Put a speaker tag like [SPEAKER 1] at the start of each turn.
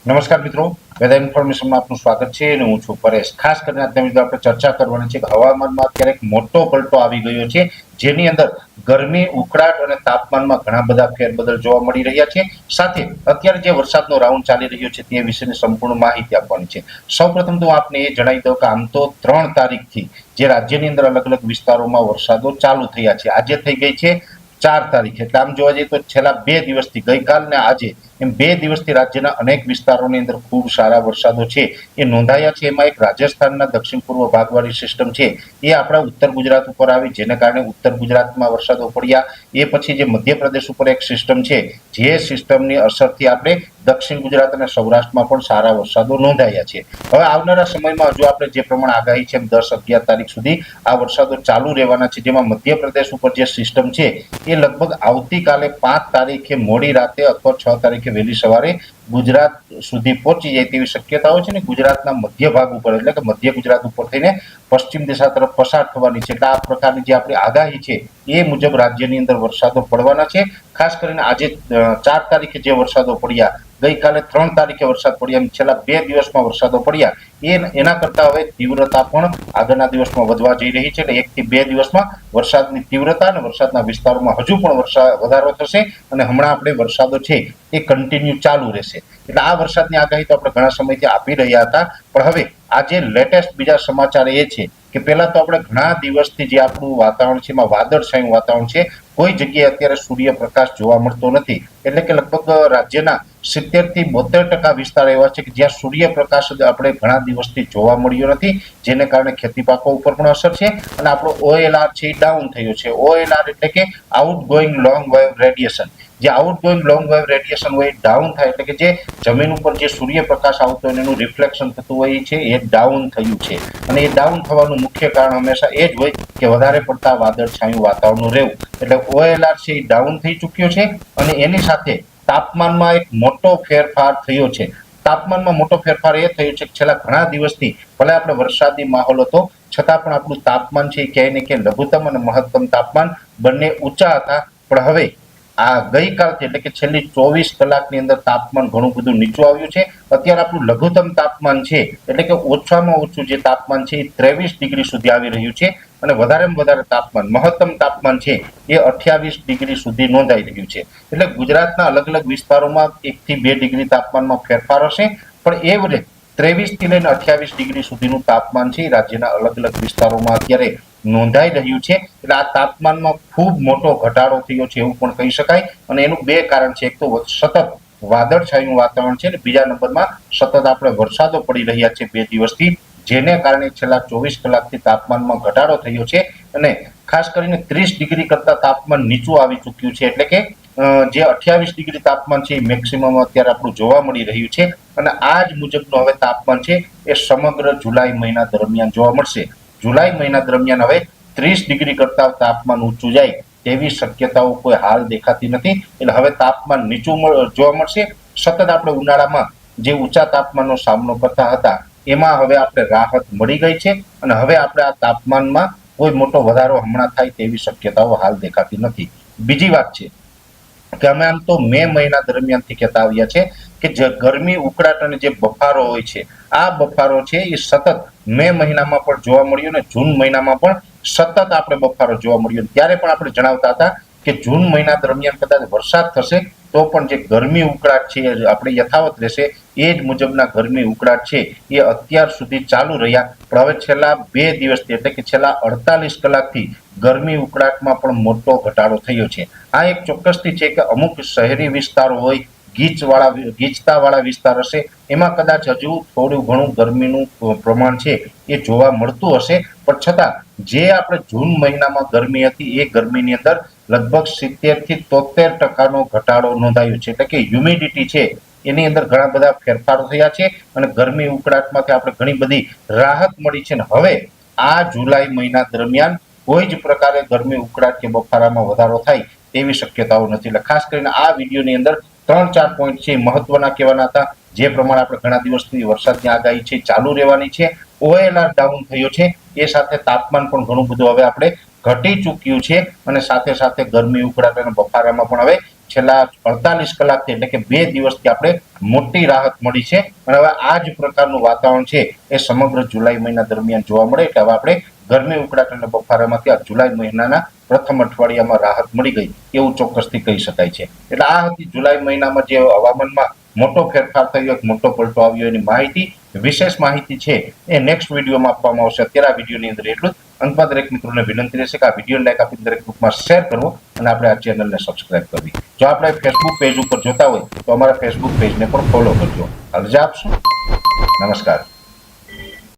[SPEAKER 1] નમસ્કાર મિત્રો, વેધર ઇન્ફોર્મેશનમાં આપનું સ્વાગત છે અને હું છું પરેશ. ખાસ કરીને આજના વિડીયો આપણે ચર્ચા કરવાની છે કે હવામાનમાં અત્યારે એક મોટો પલટો આવી ગયો છે, જેની અંદર ગરમી, ઉકળાટ અને તાપમાનમાં ઘણા બધા ફેરબદલ જોવા મળી રહ્યા છે. સાથે અત્યારે જે વરસાદનો રાઉન્ડ ચાલી રહ્યો છે તે વિશેની સંપૂર્ણ માહિતી આપવાની છે. સૌપ્રથમ તો આપને એ જણાવી દઉં કે આમ તો 3 તારીખથી જે રાજ્યની અંદર અલગ અલગ વિસ્તારોમાં વરસાદો ચાલુ થયા છે. આજે થઈ ગઈ છે 4 તારીખ, એટલે આમ જોવા જઈએ તો છેલ્લા 2 દિવસથી ગઈકાલ ને આજે એમ 2 દિવસથી રાજ્યના અનેક વિસ્તારોની અંદર ખૂબ સારા વરસાદો છે એ નોંધાયા છે. એમાં એક રાજસ્થાનના દક્ષિણ પૂર્વ ભાગવાળી સિસ્ટમ છે એ આપણા ઉત્તર ગુજરાત ઉપર આવી, જેને કારણે ઉત્તર ગુજરાતમાં વરસાદો પડ્યા. એ પછી જે મધ્યપ્રદેશ ઉપર એક સિસ્ટમ છે, જે સિસ્ટમની અસરથી આપણે દક્ષિણ ગુજરાત અને સૌરાષ્ટ્રમાં પણ સારા વરસાદો નોંધાયા છે. હવે આવનારા સમયમાં હજુ આપણે જે પ્રમાણે આગાહી છે 10-11 તારીખ સુધી આ વરસાદો ચાલુ રહેવાના છે, જેમાં મધ્યપ્રદેશ ઉપર જે સિસ્ટમ છે એ લગભગ આવતીકાલે 5 તારીખે મોડી રાતે અથવા 6 તારીખે વહેલી સવારે ગુજરાત સુધી પહોંચી જાય તેવી શક્યતાઓ છે ને ગુજરાતના મધ્ય ભાગ ઉપર એટલે કે મધ્ય ગુજરાત ઉપર થઈને પશ્ચિમ દિશા તરફ પસાર થવાની છે. એટલે આ પ્રકારની જે આપણી આગાહી છે એ મુજબ રાજ્યની અંદર વરસાદો પડવાના છે. ખાસ કરીને આજે 4 તારીખે જે વરસાદો પડ્યા, ગઈકાલે 3 તારીખે વરસાદ પડ્યા, એમ છેલ્લા 2 દિવસમાં વરસાદો પડ્યા એના કરતા હવે તીવ્રતા પણ આગળના દિવસમાં વધવા જઈ રહી છે. એટલે 1 થી 2 દિવસમાં વરસાદની તીવ્રતા અને વરસાદના વિસ્તારોમાં હજુ પણ વધારો થશે અને હમણાં આપણે વરસાદો છે એ કન્ટિન્યુ ચાલુ રહેશે. એટલે આ વરસાદની આગાહી તો આપણે ઘણા સમયથી આપી રહ્યા હતા, પણ હવે આજે લેટેસ્ટ બીજા સમાચાર એ છે કે પહેલા તો આપણે ઘણા દિવસથી જે આપણું વાતાવરણ છે એમાં વાદળછાયું વાતાવરણ છે, કોઈ જગ્યાએ અત્યારે સૂર્યપ્રકાશ જોવા મળતો નથી. એટલે કે લગભગ રાજ્યના 70 થી 72% વિસ્તાર એવા છે કે જ્યાં સૂર્યપ્રકાશ આપણે ઘણા દિવસથી જોવા મળ્યો નથી, જેને કારણે ખેતી પાકો ઉપર પણ અસર છે અને આપણો OLR છે એ ડાઉન થયો છે. OLR એટલે કે આઉટગોઈંગ લોંગ વેવ રેડિયેશન. જે આઉટગોઈંગ લોંગ વેવ રેડિયેશન હોય એ ડાઉન થાય એટલે કે જે જમીન ઉપર જે સૂર્યપ્રકાશ આવતો હોય એનું રિફ્લેક્શન થતું હોય છે એ ડાઉન થયું છે. અને એ ડાઉન થવાનું મુખ્ય કારણ હંમેશા એ જ હોય કે વધારે પડતા વાદળછાયું વાતાવરણનું રહેવું. એટલે OLR છે એ ડાઉન થઈ ચૂક્યો છે અને એની સાથે તાપમાનમાં એક મોટો ફેરફાર થયો છે. તાપમાનમાં મોટો ફેરફાર એ થયો છે કે છેલ્લા ઘણા દિવસથી ભલે આપણે વરસાદી માહોલ હતો છતાં પણ આપણું તાપમાન છે ક્યાંય ને ક્યાંય લઘુત્તમ અને મહત્તમ તાપમાન બંને ઊંચા હતા. પણ હવે આ ગઈકાલથી એટલે કે છેલ્લી 24 કલાકની અંદર તાપમાન ઘણું બધું નીચું આવ્યું છે. અત્યારે આપણું લઘુત્તમ તાપમાન છે એટલે કે ઓછામાં ઓછું જે તાપમાન છે એ 23 ડિગ્રી સુધી આવી રહ્યું છે અને વધારેમાં વધારે તાપમાન મહત્તમ તાપમાન છે એ 28 ડિગ્રી સુધી નોંધાઈ રહ્યું છે. એટલે ગુજરાતના અલગ અલગ વિસ્તારોમાં 1 થી 2 ડિગ્રી તાપમાનમાં ફેરફાર હશે, પણ એ વડે 23 થી લઈને 28 ડિગ્રી સુધીનું તાપમાન છે રાજ્યના અલગ અલગ વિસ્તારોમાં અત્યારે નોંધાઈ રહ્યું છે. એટલે આ તાપમાનમાં ખૂબ મોટો ઘટાડો થયો છે એવું પણ કહી શકાય અને એનું 2 કારણ છે. એક તો સતત વાદળછાયું વાતાવરણ છે અને બીજા નંબરમાં સતત આપણે વરસાદો પડી રહ્યા છે 2 દિવસથી, જેને કારણે છેલ્લા 24 કલાકથી તાપમાનમાં ઘટાડો થયો છે અને ખાસ કરીને 30 ડિગ્રી કરતા તાપમાન નીચું આવી ચૂક્યું છે. એટલે કે જે 28 ડિગ્રી તાપમાન છે એ મેક્સિમમ અત્યારે આપણું જોવા મળી રહ્યું છે અને આ જ મુજબનું હવે તાપમાન છે એ સમગ્ર જુલાઈ મહિના દરમિયાન જોવા મળશે. જુલાઈ મહિના દરમિયાન હવે 30 ડિગ્રી કરતા તાપમાન ઊંચું જાય તેવી શક્યતાઓ કોઈ હાલ દેખાતી નથી. એટલે હવે તાપમાન નીચું જોવા મળશે. સતત આપણે ઉનાળામાં જે ઊંચા તાપમાનનો સામનો કરતા હતા એમાં હવે આપણે રાહત મળી ગઈ છે અને હવે આપણે આ તાપમાનમાં કોઈ મોટો વધારો હમણાં થાય તેવી શક્યતાઓ હાલ દેખાતી નથી. બીજી વાત છે કે અમે આમ તો મે મહિના દરમિયાનથી કહેતા આવ્યા છે કે જે ગરમી, ઉકળાટ અને જે બફારો હોય છે આ બફારો છે એ સતત મે મહિનામાં પણ જોવા મળ્યો અને જૂન મહિનામાં પણ સતત આપણે બફારો જોવા મળ્યો. ત્યારે પણ આપણે જણાવતા હતા કે જૂન મહિના દરમિયાન કદાચ વરસાદ થશે તો પણ જે ગરમી ઉકળાટ છે આપણે યથાવત રહેશે. એ જ મુજબના ગરમી ઉકળાટ છે એ અત્યાર સુધી ચાલુ રહ્યા, પણ હવે છેલ્લા 2 દિવસથી એટલે કે છેલ્લા 48 કલાકથી ગરમી ઉકળાટમાં પણ મોટો ઘટાડો થયો છે. આ એક ચોક્કસથી છે કે અમુક શહેરી વિસ્તારો હોય, ગીચતાવાળા વિસ્તાર હશે એમાં કદાચ હજુ થોડું ઘણું ગરમીનું પ્રમાણ છે એ જોવા મળતું હશે, પણ છતાં જે આપણે જૂન મહિનામાં ગરમી હતી એ ગરમીની અંદર લગભગ 70 થી 73% ઘટાડો નોંધાયો છે. એટલે કે હ્યુમિડિટી છે એની અંદર ઘણા બધા ફેરફારો થયા છે અને ગરમી ઉકળાટમાંથી આપણે ઘણી બધી રાહત મળી છે. હવે આ જુલાઈ મહિના દરમિયાન કોઈ જ પ્રકારે ગરમી ઉકળાટ કે બફારામાં વધારો થાય તેવી શક્યતાઓ નથી. એટલે ખાસ કરીને આ વિડીયોની અંદર 3-4 પોઈન્ટ છે મહત્વના કહેવાના હતા. જે પ્રમાણે આપણે ઘણા દિવસથી વરસાદની આગાહી છે ચાલુ રહેવાની છે, OLR ડાઉન થયો છે, એ સાથે તાપમાન પણ ઘણું બધું હવે આપણે ઘટી ચૂક્યું છે અને સાથે સાથે ગરમી, ઉકળાટ અને બફારામાં પણ હવે છેલ્લા 48 કલાકથી એટલે કે 2 દિવસથી આપણે મોટી રાહત મળી છે અને હવે આ જ પ્રકારનું વાતાવરણ છે એ સમગ્ર જુલાઈ મહિના દરમિયાન જોવા મળે એટલે હવે આપણે ગરમી ઉકળાટ અને બફારામાંથી આ જુલાઈ મહિનાના પ્રથમ અઠવાડિયામાં રાહત મળી ગઈ એવું ચોક્કસથી કહી શકાય છે. એટલે આ હતી જુલાઈ મહિનામાં જે હવામાનમાં મોટો ફેરફાર થયો, એક મોટો પલટો આવ્યો એની માહિતી. વિશેષ માહિતી છે એ નેક્સ્ટ વિડીયોમાં આપવામાં આવશે. અત્યારે આ વિડીયોની અંદર એટલું જ. અંતમાં દરેક મિત્રોને વિનંતી રહેશે કે આ વિડીયો લાઈક આપી દરેક ગ્રુપમાં શેર કરવો અને આપણે આ ચેનલને સબસ્ક્રાઇબ કરવી. જો આપણે ફેસબુક પેજ ઉપર જોતા હોય તો અમારા ફેસબુક પેજને પણ ફોલો કરજો. રજા આપશો. નમસ્કાર.